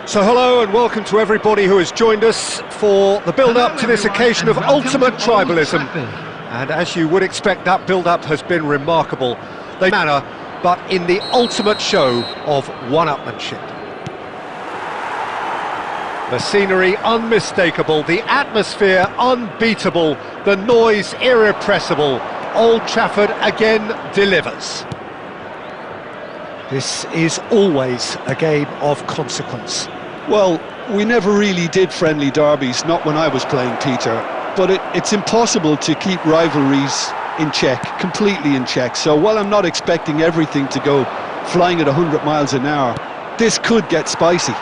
So hello and welcome to everybody who has joined us for the build-up to this occasion of ultimate tribalism. And as you would expect, that build-up has been remarkable. They manner, but in the ultimate show of one-upmanship. The scenery unmistakable, the atmosphere unbeatable, the noise irrepressible. Old Trafford again delivers. This is always a game of consequence. Well, we never really did friendly derbies, not when I was playing, Peter. But it's impossible to keep rivalries in check, completely in check. So while I'm not expecting everything to go flying at 100 miles an hour, this could get spicy.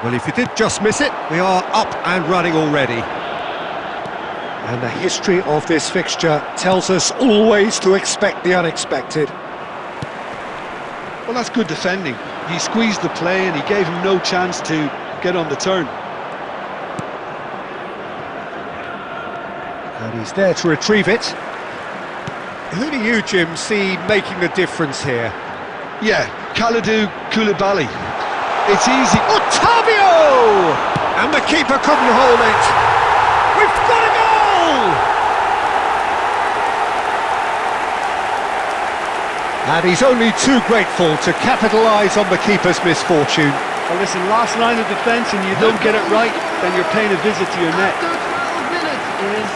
Well, if you did just miss it, we are up and running already. And the history of this fixture tells us always to expect the unexpected. Well, that's good defending. He squeezed the play and he gave him no chance to get on the turn. And he's there to retrieve it. Who do you, Jim, see making the difference here? Yeah, Kalidou Koulibaly. It's easy. Ottavio! And the keeper couldn't hold it. We've got a goal! And he's only too grateful to capitalise on the keeper's misfortune. Well, listen, last line of defence and you don't get it right, then you're paying a visit to your net. After 12 minutes is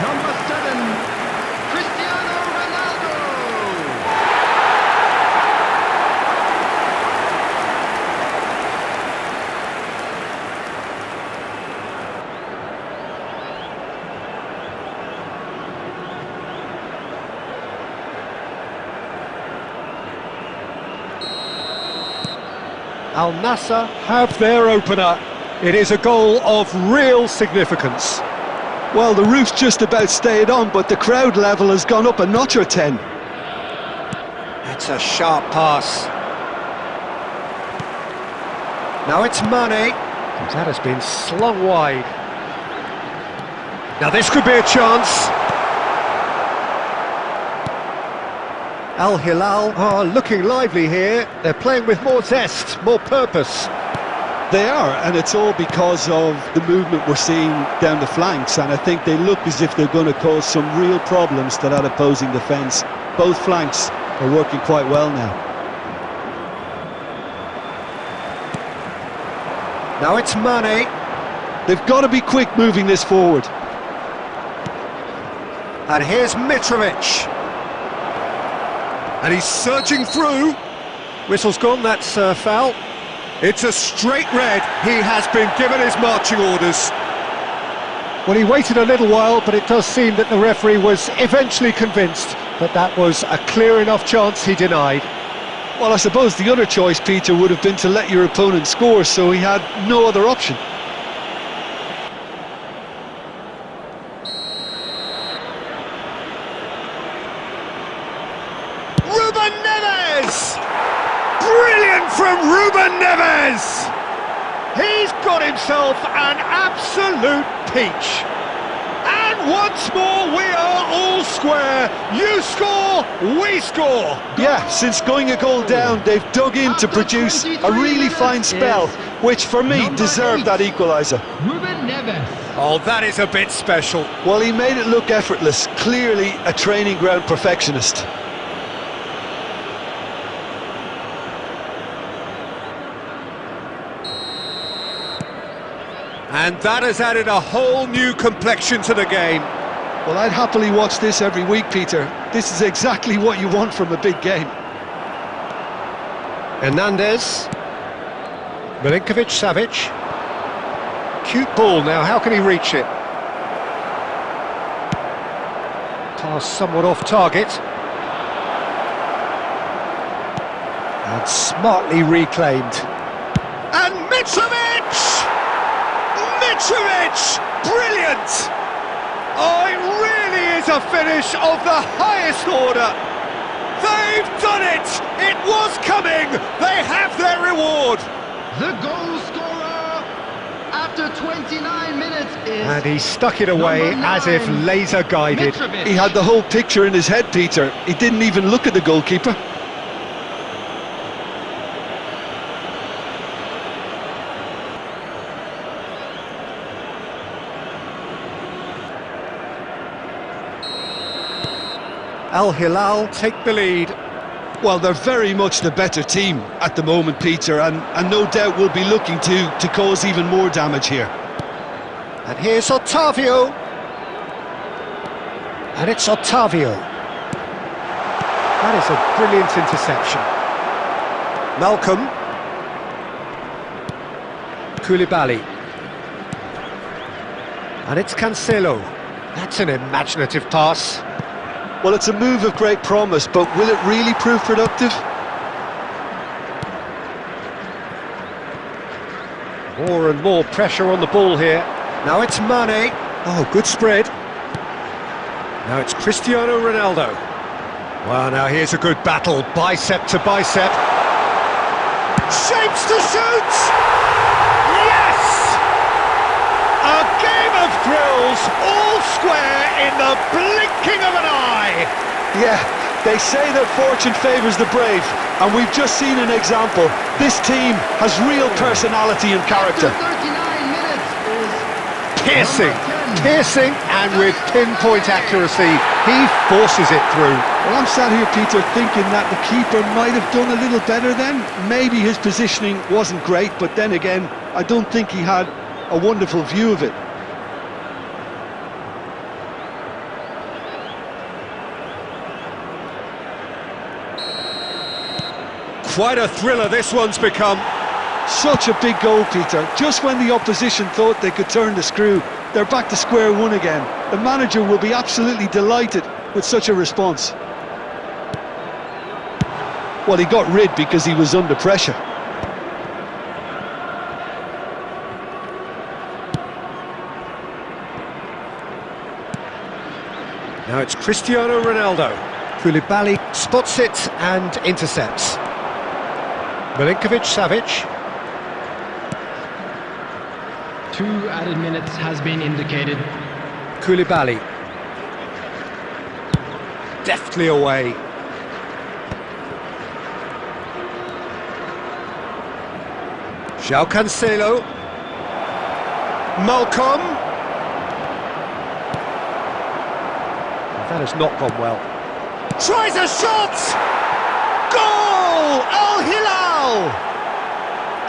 number 7, Cristiano Ronaldo. Al Nassr have their opener. It is a goal of real significance. Well, the roof's just about stayed on, but the crowd level has gone up a notch or 10. It's a sharp pass. Now it's Mane. That has been slung wide. Now this could be a chance. Al Hilal are looking lively here. They're playing with more zest, more purpose. They are, and it's all because of the movement we're seeing down the flanks, and I think they look as if they're going to cause some real problems to that opposing defence. Both flanks are working quite well now. Now it's Mane. They've got to be quick moving this forward. And here's Mitrovic. And he's surging through. Whistle's gone, that's foul. It's a straight red. He has been given his marching orders. Well, he waited a little while, but it does seem that the referee was eventually convinced that that was a clear enough chance he denied. Well, I suppose the other choice, Peter, would have been to let your opponent score, so he had no other option. Brilliant from Ruben Neves! He's got himself an absolute peach. And once more we are all square. You score, we score. Yeah, since going a goal down, they've dug in to produce a really fine spell, which for me deserved that equaliser. Ruben Neves. Oh, that is a bit special. Well, he made it look effortless, clearly a training ground perfectionist. And that has added a whole new complexion to the game. Well, I'd happily watch this every week, Peter. This is exactly what you want from a big game. Hernandez. Milinkovic-Savic. Cute ball now, how can he reach it? Pass somewhat off target. And smartly reclaimed. And Mitrovic! Mitrovic! Brilliant! Oh, it really is a finish of the highest order. They've done it! It was coming! They have their reward! The goal scorer after 29 minutes is... And he stuck it away as if laser guided. Mitrovic. He had the whole picture in his head, Peter. He didn't even look at the goalkeeper. Al Hilal take the lead. Well, they're very much the better team at the moment, Peter, and no doubt will be looking to cause even more damage here. And here's Ottavio. And it's Ottavio. That is a brilliant interception. Malcolm. Koulibaly. And it's Cancelo. That's an imaginative pass. Well, it's a move of great promise, but will it really prove productive? More and more pressure on the ball here. Now it's Mane. Oh, good spread. Now it's Cristiano Ronaldo. Well, now here's a good battle, bicep to bicep. Shapes to shoot! Yes! A game of thrills, all square in the blinking of an eye. Yeah, they say that fortune favours the brave, and we've just seen an example. This team has real personality and character. After 39 minutes is Piercing, and with pinpoint accuracy, he forces it through. Well, I'm sat here, Peter, thinking that the keeper might have done a little better then. Maybe his positioning wasn't great, but then again, I don't think he had a wonderful view of it. Quite a thriller this one's become. Such a big goal, Peter. Just when the opposition thought they could turn the screw, they're back to square one again. The manager will be absolutely delighted with such a response. Well, he got rid because he was under pressure. Now it's Cristiano Ronaldo. Koulibaly spots it and intercepts. Milinkovic-Savic. 2 added minutes has been indicated. Koulibaly. Deftly away. João Cancelo. Malcolm. That has not gone well. Tries a shot! Goal! Al Hilal!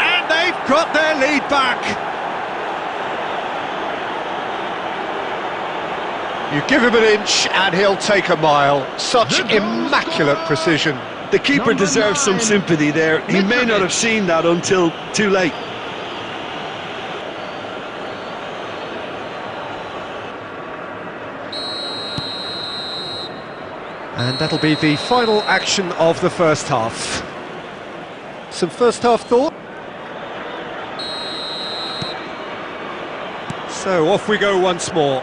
And they've got their lead back. You give him an inch and he'll take a mile. Such immaculate precision. The keeper deserves some sympathy there. He may not have seen that until too late. And that'll be the final action of the first half. Some first half thought? So off we go once more.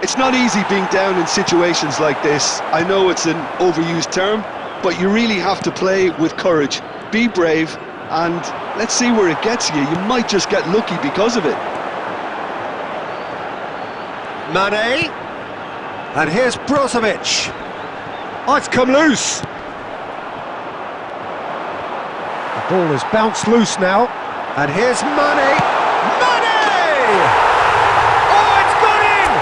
It's not easy being down in situations like this. I know it's an overused term, but you really have to play with courage. Be brave, and let's see where it gets you. You might just get lucky because of it. Mane. And here's Brozovic. Oh, it's come loose. The ball has bounced loose now. And here's Mane. Mane! Oh, it's gone in!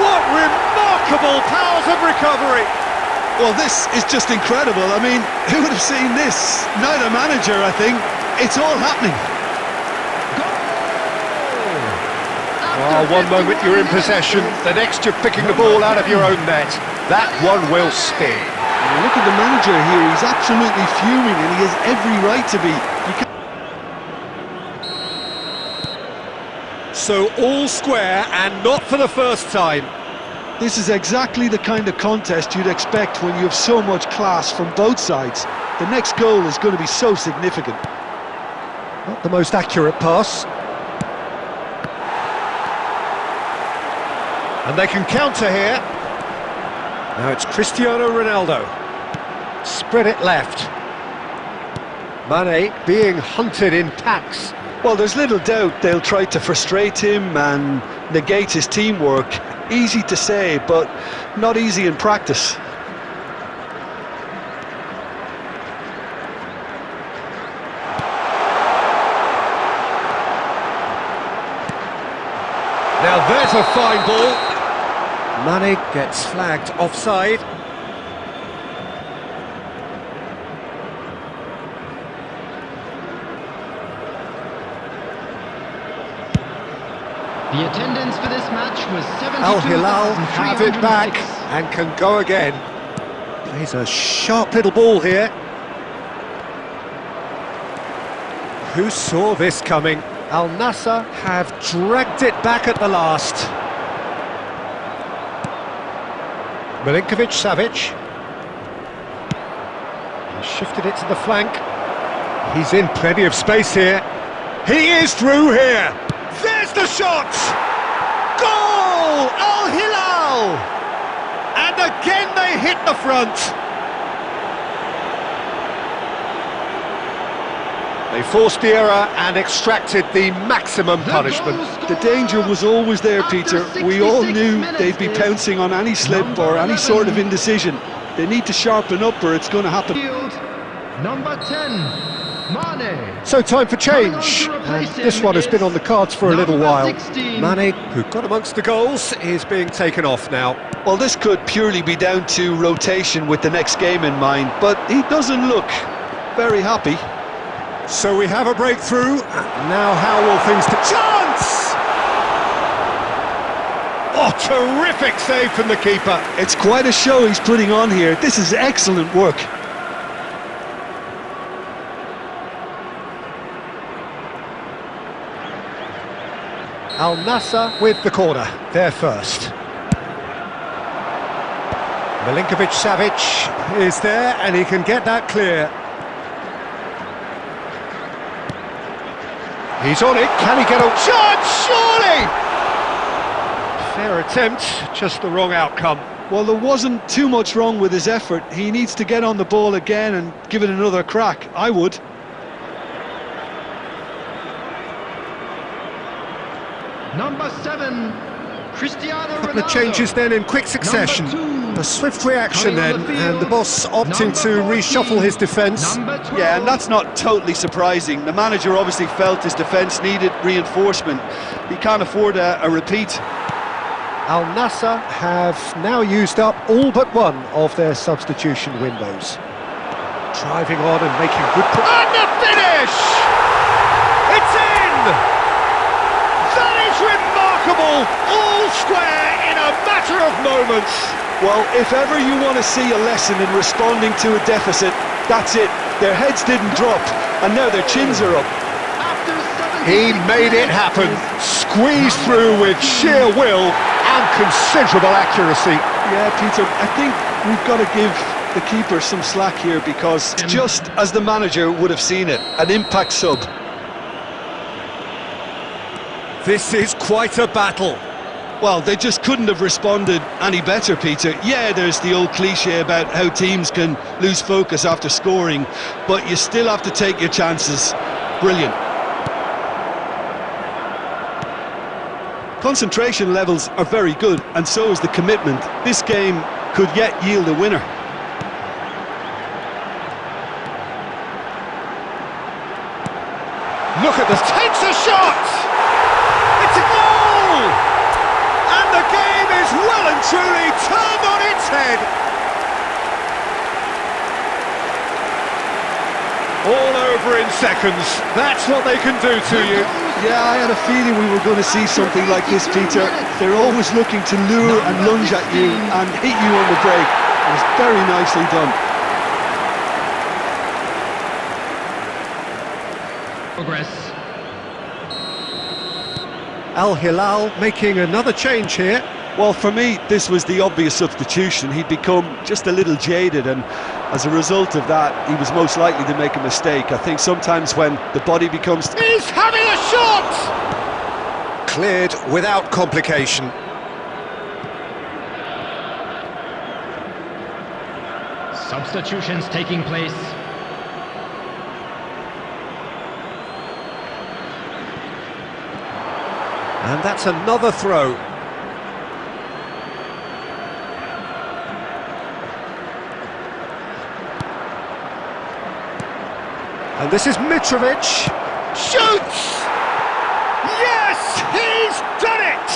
What remarkable powers of recovery! Well, this is just incredible. I mean, who would have seen this? Neither manager, I think. It's all happening. Oh, one moment you're in possession, the next you're picking the ball out of your own net. That one will spin. Look at the manager here, he's absolutely fuming and he has every right to be. So all square and not for the first time. This is exactly the kind of contest you'd expect when you have so much class from both sides. The next goal is going to be so significant. Not the most accurate pass. And they can counter here. Now it's Cristiano Ronaldo. Spread it left. Mane being hunted in packs. Well, there's little doubt they'll try to frustrate him and negate his teamwork. Easy to say, but not easy in practice. Now there's a fine ball. Mane gets flagged offside. The attendance for this match was Al Hilal have it back 72,306. and can go again. Plays a sharp little ball here. Who saw this coming? Al Nassr have dragged it back at the last. Milinkovic-Savic. He shifted it to the flank. He's in plenty of space here. He is through here. There's the shot! Goal! Al Hilal! And again they hit the front. They forced the error and extracted the maximum punishment. The danger was always there, Peter. We all knew they'd be pouncing on any slip or any sort of indecision. They need to sharpen up or it's going to happen. Number 10, Mane. So time for change, and this one has been on the cards for a little while. Mane, who got amongst the goals, is being taken off now. Well, this could purely be down to rotation with the next game in mind, but he doesn't look very happy. So we have a breakthrough. Now how will things to chance? Oh, terrific save from the keeper. It's quite a show he's putting on here. This is excellent work. Al Nassr with the corner, there first. Milinkovic-Savic is there and he can get that clear. He's on it, can he get a shot? Surely! Fair attempt, just the wrong outcome. Well, there wasn't too much wrong with his effort. He needs to get on the ball again and give it another crack. I would. Number 7, Cristiano Ronaldo. Couple of changes then in quick succession. A swift reaction then, and the boss opting to reshuffle his defence. Yeah, and that's not totally surprising. The manager obviously felt his defence needed reinforcement. He can't afford a repeat. Al Nassr have now used up all but one of their substitution windows. Driving on and making good and the finish! It's in! That is remarkable! All square in a matter of moments. Well, if ever you want to see a lesson in responding to a deficit, that's it. Their heads didn't drop, and now their chins are up. He made it happen, squeezed through with sheer will and considerable accuracy. Yeah, Peter, I think we've got to give the keeper some slack here because just as the manager would have seen it, an impact sub. This is quite a battle. Well, they just couldn't have responded any better, Peter. Yeah, there's the old cliche about how teams can lose focus after scoring, but you still have to take your chances. Brilliant. Concentration levels are very good, and so is the commitment. This game could yet yield a winner. Look at this, takes a shot! It's a goal! And the game is well and truly turned on its head. All over in seconds, that's what they can do to you. Yeah, I had a feeling we were going to see something like this, Peter. They're always looking to lure and lunge at you and hit you on the break. It was very nicely done. Progress. Al Hilal making another change here. Well, for me, this was the obvious substitution. He'd become just a little jaded, and as a result of that, he was most likely to make a mistake. I think sometimes when the body becomes... He's having a shot! Cleared without complication. Substitutions taking place. And that's another throw. And this is Mitrovic. Shoots! Yes, he's done it!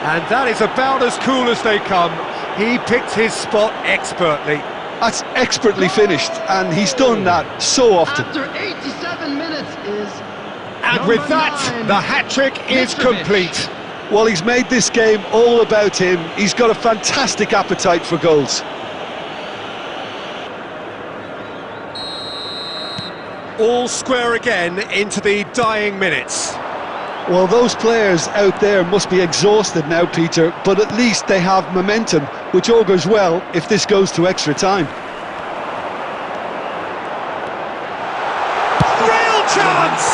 And that is about as cool as they come. He picked his spot expertly. That's expertly finished, and he's done that so often. After 87 minutes is... And with that, the hat-trick is complete. Well, he's made this game all about him. He's got a fantastic appetite for goals. All square again into the dying minutes. Well, those players out there must be exhausted now, Peter, but at least they have momentum, which augurs well if this goes to extra time. Real chance!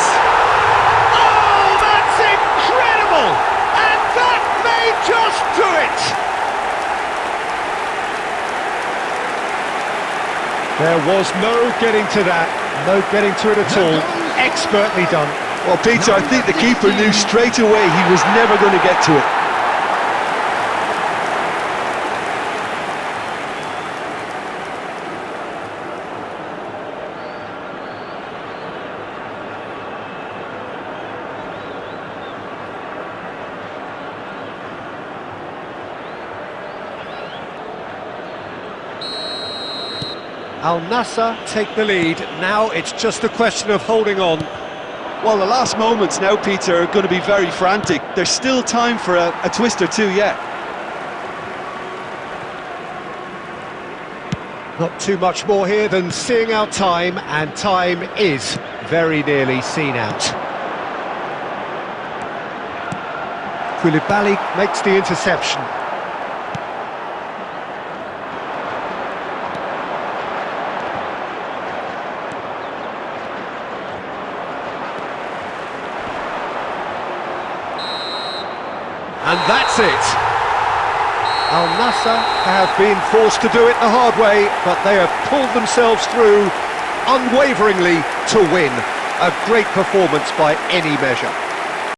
Oh, that's incredible! And that may just do it! There was no getting to that, no getting to it at all. Expertly done. Well, Peter, I think the keeper knew straight away he was never going to get to it. Al Nassr take the lead. Now it's just a question of holding on. Well, the last moments now, Peter, are going to be very frantic. There's still time for a twist or two yet. Not too much more here than seeing out time, and time is very nearly seen out. Koulibaly makes the interception. And that's it. Al Nassr have been forced to do it the hard way, but they have pulled themselves through unwaveringly to win. A great performance by any measure.